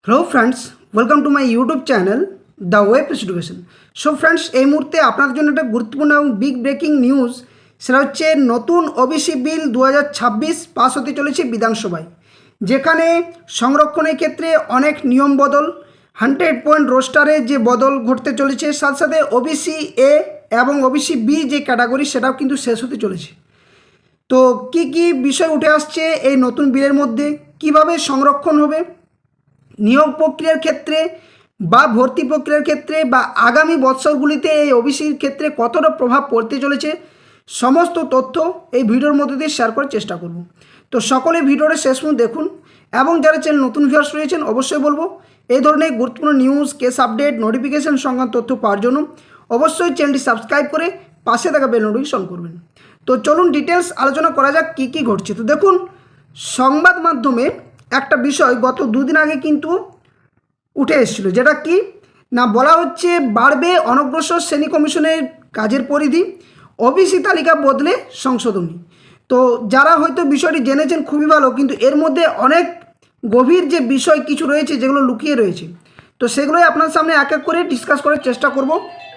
Hello friends, welcome to my YouTube channel the web education. So friends, এই মুহূর্তে আপনাদের জন্য একটা গুরুত্বপূর্ণ এবং বিগ ব্রেকিং নিউজ। সেটা হচ্ছে নতুন ওবিসি বিল 2026 পাস হতে চলেছে বিধানসভায়, যেখানে সংরক্ষণের ক্ষেত্রে অনেক নিয়ম বদল, 100 পয়েন্ট রোস্টারে যে বদল ঘটতে চলেছে, সাথে সাথে ওবিসি এ এবং ওবিসি বি যে ক্যাটাগরি সেটাও কিন্তু শেষ হতে চলেছে। তো কি কি বিষয় উঠে আসছে এই নতুন বিলের মধ্যে, কিভাবে সংরক্ষণ হবে, নিয়োগ প্রক্রিয়ার ক্ষেত্রে বা ভর্তি প্রক্রিয়ার ক্ষেত্রে বা আগামী বৎসরগুলিতে এই ওবিসির ক্ষেত্রে কতটা প্রভাব পড়তে চলেছে, সমস্ত তথ্য এই ভিডিওর মধ্যে দিয়ে শেয়ার করার চেষ্টা করব। তো সকলে ভিডিওটা শেষ পর্যন্ত দেখুন, এবং যারা চ্যানেল নতুন ভিউয়ার্স রয়েছেন অবশ্যই বলবো এই ধরনের গুরুত্বপূর্ণ নিউজ, কেস আপডেট, নোটিফিকেশন সংক্রান্ত তথ্য পাওয়ার জন্য অবশ্যই চ্যানেলটি সাবস্ক্রাইব করে পাশে থাকা বেল নোটিফিকেশন করবেন। তো চলুন ডিটেলস আলোচনা করা যাক কী কী ঘটছে। তো দেখুন, সংবাদ মাধ্যমে একটা বিষয় গত দুদিন আগে কিন্তু উঠে এসেছিল, যেটা কি না বলা হচ্ছে বাড়বে অনগ্রসর শ্রেণী কমিশনের কাজের পরিধি, ওবিসি তালিকা বদলে সংশোধনী। তো যারা হয়তো বিষয়টি জেনেছেন খুবই ভালো, কিন্তু এর মধ্যে অনেক গভীর যে বিষয় কিছু রয়েছে যেগুলো লুকিয়ে রয়েছে, তো সেগুলোই আপনার সামনে এক এক করে ডিসকাস করার চেষ্টা করব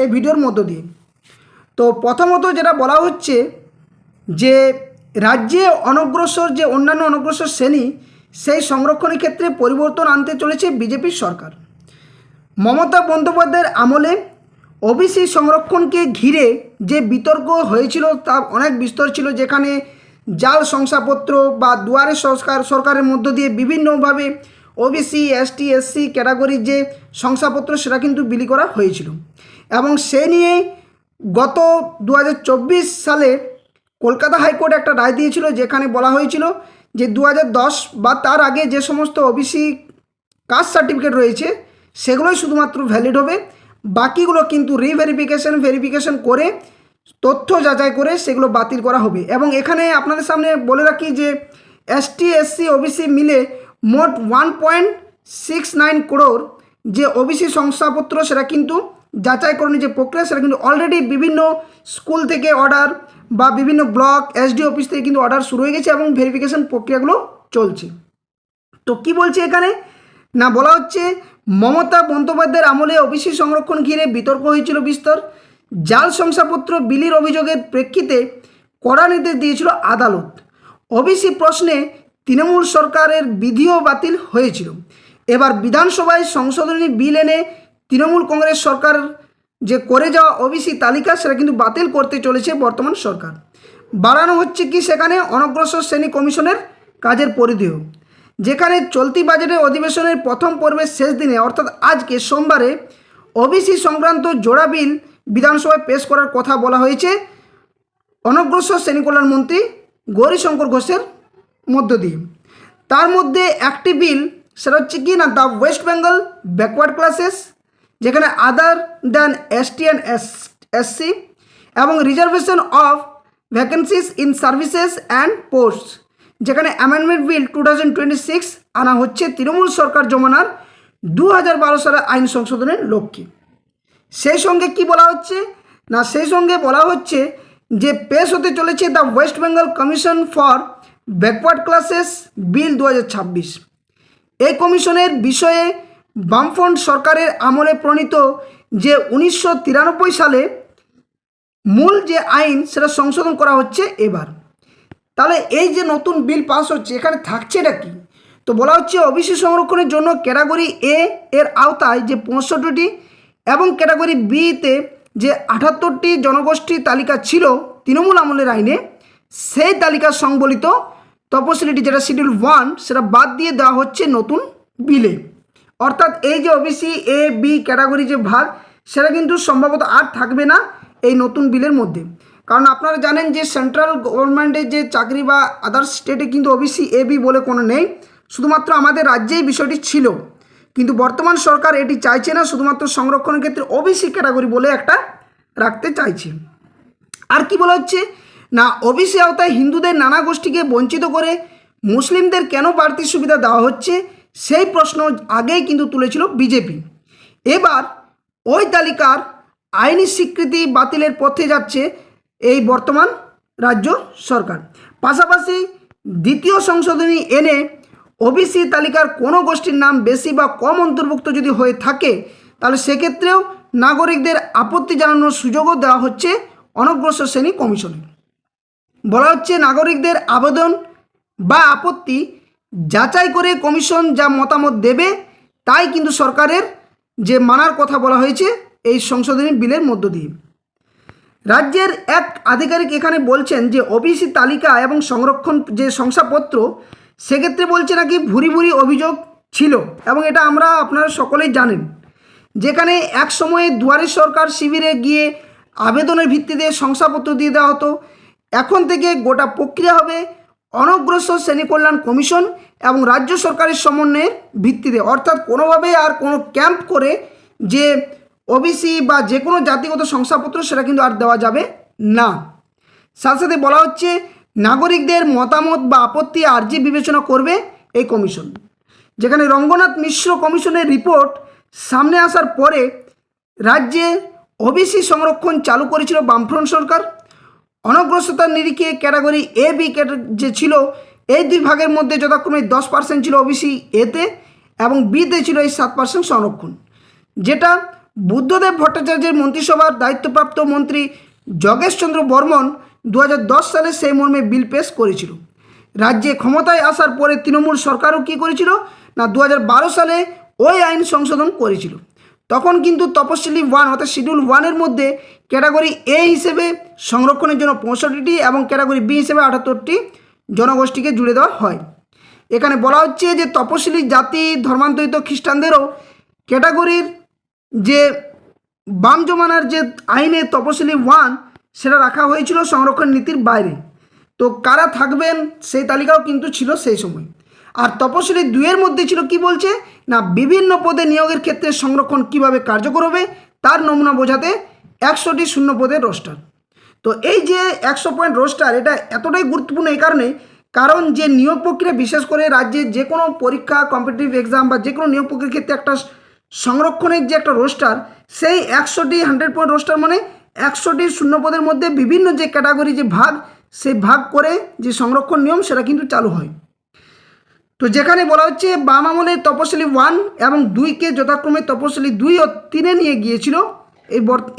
এই ভিডিওর মধ্য দিয়ে। তো প্রথমত যেটা বলা হচ্ছে যে রাজ্যে অনগ্রসর যে অন্যান্য অনগ্রসর শ্রেণী, সেই সংরক্ষণের ক্ষেত্রে পরিবর্তন আনতে চলেছে বিজেপির সরকার। মমতা বন্দ্যোপাধ্যায়ের আমলে ওবিসি সংরক্ষণকে ঘিরে যে বিতর্ক হয়েছিল তা অনেক বিস্তর ছিল, যেখানে জাল শংসাপত্র বা দুয়ারে সরকারের মধ্য দিয়ে বিভিন্নভাবে ওবিসি, এসটি, এসসি ক্যাটাগরির যে শংসাপত্র সেটা কিন্তু বিলি করা হয়েছিল। এবং সে নিয়ে গত 2024 সালে কলকাতা হাইকোর্ট একটা রায় দিয়েছিল, যেখানে বলা হয়েছিল যে 2010 বা তার আগে যে সমস্ত ওবিসি কাস্ট সার্টিফিকেট রয়েছে সেগুলোই শুধুমাত্র ভ্যালিড হবে, বাকিগুলো কিন্তু ভেরিফিকেশন করে তথ্য যাচাই করে সেগুলো বাতিল করা হবে। এবং এখানে আপনাদের সামনে বলে রাখি যে এসটি, এসসি, ওবিসি মিলে মোট 1.69 করোড় যে ওবিসি শংসাপত্র সেটা কিন্তু যাচাইকরণের যে প্রক্রিয়া সেটা কিন্তু অলরেডি বিভিন্ন স্কুল থেকে অর্ডার বা বিভিন্ন ব্লক এসডি অফিস থেকে কিন্তু অর্ডার শুরু হয়ে গেছে এবং ভেরিফিকেশন প্রক্রিয়াগুলো চলছে। তো কি বলছে এখানে না বলা হচ্ছে মমতা বন্দ্যোপাধ্যায়ের আমলে ওবিসি সংরক্ষণ ঘিরে বিতর্ক হয়েছিল বিস্তর। জাল শংসাপত্র বিলির অভিযোগের প্রেক্ষিতে কড়া নির্দেশ দিয়েছিল আদালত। ওবিসি প্রশ্নে তৃণমূল সরকারের বিধিও বাতিল হয়েছিল। এবার বিধানসভায় সংশোধনী বিল এনে তৃণমূল কংগ্রেস সরকার যে করে যাওয়া ওবিসি তালিকা সেটা কিন্তু বাতিল করতে চলেছে বর্তমান সরকার। বাড়ানো হচ্ছে কি সেখানে অনগ্রসর শ্রেণী কমিশনের কাজের পরিধিও, যেখানে চলতি বাজেটের অধিবেশনের প্রথম পর্বের শেষ দিনে অর্থাৎ আজকে সোমবারে ওবিসি সংক্রান্ত জোড়া বিল বিধানসভায় পেশ করার কথা বলা হয়েছে অনগ্রসর শ্রেণী কল্যাণ মন্ত্রী গৌরীশঙ্কর ঘোষের মধ্য দিয়ে। তার মধ্যে একটি বিল সেটা হচ্ছে কি না the West Bengal backward classes, যেখানে other than ST and SC এবং reservation of vacancies in services and posts, যেখানে অ্যামেন্ডমেন্ট বিল 2026 আনা হচ্ছে তৃণমূল সরকার জমানার 2012 সালের আইন সংশোধনের লক্ষ্যে। সেই সঙ্গে কি বলা হচ্ছে না সেই সঙ্গে বলা হচ্ছে যে পেশ হতে চলেছে the West Bengal commission for backward classes bill 2026। এই কমিশনের বিষয়ে বামফ্রন্ট সরকারের আমলে প্রণীত যে 1993 সালে মূল যে আইন সেটা সংশোধন করা হচ্ছে এবার। তাহলে এই যে নতুন বিল পাস হচ্ছে এখানে থাকছে এটা কি, তো বলা হচ্ছে ওবিসি সংরক্ষণের জন্য ক্যাটাগরি এ এর আওতায় যে 65টি এবং ক্যাটাগরি বিতে যে 78টি জনগোষ্ঠীর তালিকা ছিল তৃণমূল আমলের আইনে, সেই তালিকা সংবলিত তপশিলিটি যেটা শিডিউল 1 সেটা বাদ দিয়ে দেওয়া হচ্ছে নতুন বিলে। অর্থাৎ এই যে ওবিসি এ বি ক্যাটাগরি যে ভাগ সেটা কিন্তু সম্ভবত আর থাকবে না এই নতুন বিলের মধ্যে। কারণ আপনারা জানেন যে সেন্ট্রাল গভর্নমেন্টের যে চাকরি বা আদার্স স্টেটে কিন্তু ওবিসি এ বি বলে কোনো নেই, শুধুমাত্র আমাদের রাজ্যেই বিষয়টি ছিল, কিন্তু বর্তমান সরকার এটি চাইছে না, শুধুমাত্র সংরক্ষণের ক্ষেত্রে ওবিসি ক্যাটাগরি বলে একটা রাখতে চাইছে। আর কি বলা হচ্ছে না ওবিসি আওতায় হিন্দুদের নানা গোষ্ঠীকে বঞ্চিত করে মুসলিমদের কেন বাড়তি সুবিধা দেওয়া হচ্ছে সেই প্রশ্ন আগেই কিন্তু তুলেছিল বিজেপি। এবার ওই তালিকার আইনি স্বীকৃতি বাতিলের পথে যাচ্ছে এই বর্তমান রাজ্য সরকার। পাশাপাশি দ্বিতীয় সংশোধনী এনে ওবিসি তালিকার কোনো গোষ্ঠীর নাম বেশি বা কম অন্তর্ভুক্ত যদি হয়ে থাকে তাহলে সেক্ষেত্রেও নাগরিকদের আপত্তি জানানোর সুযোগও দেওয়া হচ্ছে অনগ্রসর শ্রেণী কমিশনে। বলা হচ্ছে নাগরিকদের আবেদন বা আপত্তি যাচাই করে কমিশন যা মতামত দেবে তাই কিন্তু সরকারের যে মানার কথা বলা হয়েছে এই সংশোধনী বিলের মধ্য দিয়ে। রাজ্যের এক আধিকারিক এখানে বলছেন যে ওবিসি তালিকা এবং সংরক্ষণ যে শংসাপত্র সেক্ষেত্রে বলছে নাকি ভুরি ভুরি অভিযোগ ছিল, এবং এটা আপনারা সকলেই জানেন, যেখানে এক সময়ে দুয়ারে সরকার শিবিরে গিয়ে আবেদনের ভিত্তিতে শংসাপত্র দিয়ে দেওয়া হতো। এখন থেকে গোটা প্রক্রিয়া হবে অনগ্রসর শ্রেণী কল্যাণ কমিশন এবং রাজ্য সরকারের সমন্বয়ের ভিত্তিতে, অর্থাৎ কোনোভাবে আর কোনো ক্যাম্প করে যে ওবিসি বা যে কোনো জাতিগত শংসাপত্র সেটা কিন্তু আর দেওয়া যাবে না। সাথে সাথে বলা হচ্ছে নাগরিকদের মতামত বা আপত্তি আর্জি বিবেচনা করবে এই কমিশন। যেখানে রঙ্গনাথ মিশ্র কমিশনের রিপোর্ট সামনে আসার পরে রাজ্যে ওবিসি সংরক্ষণ চালু করেছিল বামফ্রন্ট সরকার। অনগ্রসরতার নিরিখে ক্যাটাগরি এ বি যে ছিল এই দুই ভাগের মধ্যে যথাক্রমে 10% ছিল ওবিসি এতে এবং বিতে ছিল এই 7% সংরক্ষণ, যেটা বুদ্ধদেব ভট্টাচার্যের মন্ত্রিসভার দায়িত্বপ্রাপ্ত মন্ত্রী যোগেশচন্দ্র বর্মন 2010 সালে সেই মর্মে বিল পেশ করেছিল। রাজ্যে ক্ষমতায় আসার পরে তৃণমূল সরকারও কী করেছিল না 2012 সালে ওই আইন সংশোধন করেছিল। তখন কিন্তু তপশিলি 1 অর্থাৎ শিডিউল 1-এর মধ্যে ক্যাটাগরি এ হিসেবে সংরক্ষণের জন্য 65টি এবং ক্যাটাগরি বি হিসেবে 78টি জনগোষ্ঠীকে জুড়ে দেওয়া হয়। এখানে বলা হচ্ছে যে তপশিলি জাতি ধর্মান্তরিত খ্রিস্টানদেরও ক্যাটাগরির যে বাম জমানার যে আইনে তপশিলি 1 সেটা রাখা হয়েছিল সংরক্ষণ নীতির বাইরে। তো কারা থাকবেন সেই তালিকাও কিন্তু ছিল সেই সময়। আর তপশিলি 2-এর মধ্যে ছিল কি বলছে না বিভিন্ন পদে নিয়োগের ক্ষেত্রে সংরক্ষণ কিভাবে কার্যকর হবে তার নমুনা বোঝাতে 100টি শূন্য পদের রোস্টার। তো এই যে 100 পয়েন্ট রোস্টার এটা এতটাই গুরুত্বপূর্ণ এই কারণ যে নিয়োগ প্রক্রিয়া বিশেষ করে রাজ্যের যে কোনো পরীক্ষা কম্পিটিটিভ এক্সাম বা যে কোনো নিয়োগ প্রক্রিয়ার ক্ষেত্রে একটা সংরক্ষণের যে একটা রোস্টার সেই 100টি 100 পয়েন্ট রোস্টার মানে 100টি শূন্য পদের মধ্যে বিভিন্ন যে ক্যাটাগরি যে ভাগ সেই ভাগ করে যে সংরক্ষণ নিয়ম সেটা কিন্তু চালু হয়। তো যেখানে বলা হচ্ছে বাম আমলে তপশিলি 1 এবং 2কে যথাক্রমে তপশিলি 2 ও 3-এ নিয়ে গিয়েছিল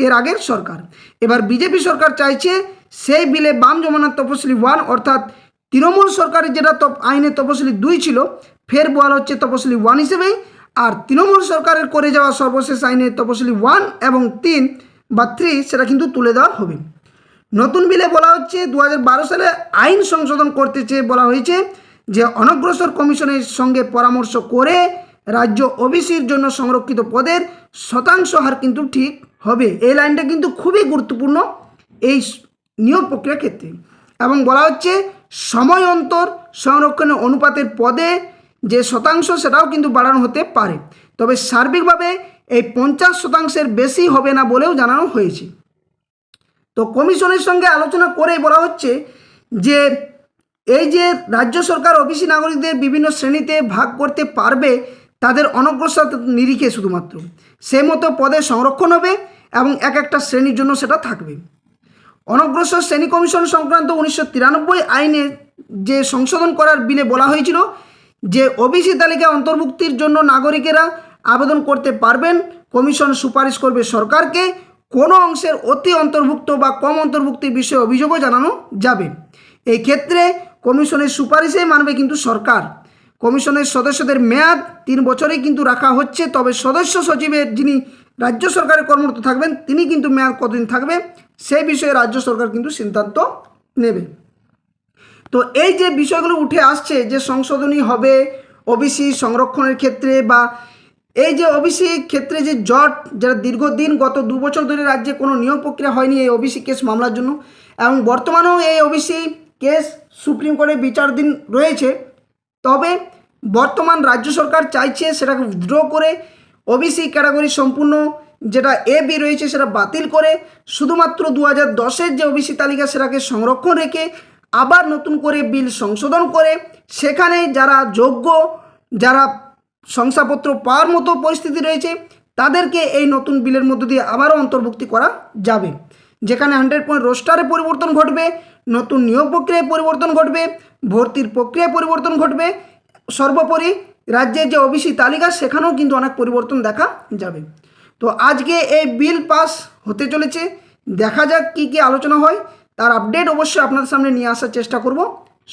এর আগের সরকার। এবার বিজেপি সরকার চাইছে সেই বিলে বাম জমানার তপশিলি 1 অর্থাৎ তৃণমূল সরকারের যেটা আইনে তপশিলি 2 ছিল ফের বলা হচ্ছে তপশিলি 1 হিসেবেই, আর তৃণমূল সরকারের করে যাওয়া সর্বশেষ আইনে তপশিলি 1 এবং 3 বা 3 সেটা কিন্তু তুলে দেওয়া হবে। নতুন বিলে বলা হচ্ছে 2012 সালে আইন সংশোধন করতে চেয়ে বলা হয়েছে যে অনগ্রসর কমিশনের সঙ্গে পরামর্শ করে রাজ্য ওবিসির জন্য সংরক্ষিত পদের শতাংশ হার কিন্তু ঠিক হবে। এই লাইনটা কিন্তু খুবই গুরুত্বপূর্ণ এই নিয়োগ প্রক্রিয়ার ক্ষেত্রে। এবং বলা হচ্ছে সময় অন্তর সংরক্ষণের অনুপাতের পদে যে শতাংশ সেটাও কিন্তু বাড়ানো হতে পারে, তবে সার্বিকভাবে এই 50% বেশি হবে না বলেও জানানো হয়েছে। তো কমিশনের সঙ্গে আলোচনা করেই বলা হচ্ছে যে এই যে রাজ্য সরকার ওবিসি নাগরিকদের বিভিন্ন শ্রেণীতে ভাগ করতে পারবে তাদের অনগ্রসর নিরিখে শুধুমাত্র সেই মতো পদে সংরক্ষণ হবে এবং এক একটা শ্রেণীর জন্য সেটা থাকবে। অনগ্রসর শ্রেণী কমিশন সংক্রান্ত 1993 আইনে যে সংশোধন করার বিলে বলা হয়েছিল যে ওবিসি তালিকা অন্তর্ভুক্তির জন্য নাগরিকেরা আবেদন করতে পারবেন। কমিশন সুপারিশ করবে সরকারকে কোনো অংশের অতি অন্তর্ভুক্ত বা কম অন্তর্ভুক্তির বিষয়ে অভিযোগও জানানো যাবে। এই ক্ষেত্রে কমিশনের সুপারিশে মানবে কিন্তু সরকার। কমিশনের সদস্যদের মেয়াদ 3 বছরেই কিন্তু রাখা হচ্ছে, তবে সদস্য সচিবের যিনি রাজ্য সরকারের কর্মরত থাকবেন তিনি কিন্তু মেয়াদ কতদিন থাকবে সেই বিষয়ে রাজ্য সরকার কিন্তু সিদ্ধান্ত নেবে। তো এই যে বিষয়গুলো উঠে আসছে যে সংশোধনী হবে ওবিসি সংরক্ষণের ক্ষেত্রে বা এই যে ওবিসি ক্ষেত্রে যে জট যারা দীর্ঘদিন গত 2 বছর ধরে রাজ্যে কোনো নিয়োগ প্রক্রিয়া হয়নি এই ওবিসি কেস মামলার জন্য, এবং বর্তমানেও এই ওবিসি কেস সুপ্রিম কোর্টে বিচারাধীন রয়েছে, তবে বর্তমান রাজ্য সরকার চাইছে সেটাকে উইথড্র করে ওবিসি ক্যাটাগরি সম্পূর্ণ যেটা এ বি রয়েছে সেটা বাতিল করে শুধুমাত্র 2010-এর যে ওবিসি তালিকা সেটাকে সংরক্ষণ রেখে আবার নতুন করে বিল সংশোধন করে সেখানে যারা যোগ্য যারা শংসাপত্র পাওয়ার মতো পরিস্থিতি রয়েছে তাদেরকে এই নতুন বিলের মধ্য দিয়ে আবারও অন্তর্ভুক্তি করা যাবে, যেখানে 100 পয়েন্ট রোস্টারে পরিবর্তন ঘটবে, নতুন নিয়োগ প্রক্রিয়ায় পরিবর্তন ঘটবে, ভর্তির প্রক্রিয়ায় পরিবর্তন ঘটবে সর্বোপরি রাজ্যের যে ওবিসি তালিকা সেখানেও কিন্তু অনেক পরিবর্তন দেখা যাবে। তো আজকে এই বিল পাস হতে চলেছে, দেখা যাক কী কী আলোচনা হয়, তার আপডেট অবশ্যই আপনাদের সামনে নিয়ে আসার চেষ্টা করব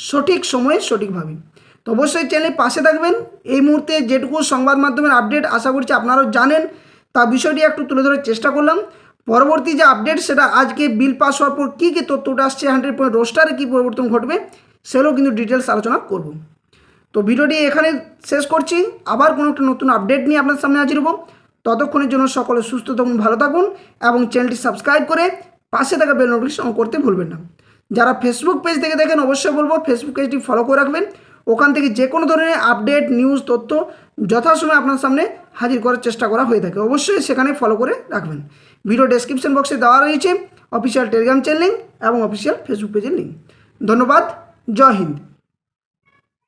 সঠিক সময়ে সঠিকভাবে। তো অবশ্যই চ্যানেলের পাশে থাকবেন। এই মুহূর্তে যেটুকু সংবাদ মাধ্যমের আপডেট আশা করছি আপনারাও জানেন, তা বিষয়টি একটু তুলে ধরার চেষ্টা করলাম। পরবর্তী যে আপডেট সেটা আজকে বিল পাস হওয়ার পর কী কী তথ্যটা আসছে, 100% রোস্টারে কী পরিবর্তন ঘটবে সেগুলো কিন্তু ডিটেলস আলোচনা করব। তো ভিডিওটি এখানে শেষ করছি, আবার কোনো একটা নতুন আপডেট নিয়ে আপনার সামনে হাজির হব। ততক্ষণের জন্য সকলে সুস্থ থাকুন, ভালো থাকুন এবং চ্যানেলটি সাবস্ক্রাইব করে পাশে থাকা বেল নোটিফিকেশন অন করতে ভুলবেন না। যারা ফেসবুক পেজ থেকে দেখেন অবশ্যই বলবো ফেসবুক পেজটি ফলো করে রাখবেন। ওখান থেকে যে কোনো ধরনের আপডেট নিউজ তথ্য যথাসময়ে আপনার সামনে হাজির করার চেষ্টা করা হয়ে থাকে, অবশ্যই সেখানে ফলো করে রাখবেন। ভিডিও ডেসক্রিপশন বক্সে দেওয়া রয়েছে অফিসিয়াল টেলিগ্রাম চ্যানেল লিঙ্ক এবং অফিসিয়াল ফেসবুক পেজের লিঙ্ক। ধন্যবাদ, জয় হিন্দ।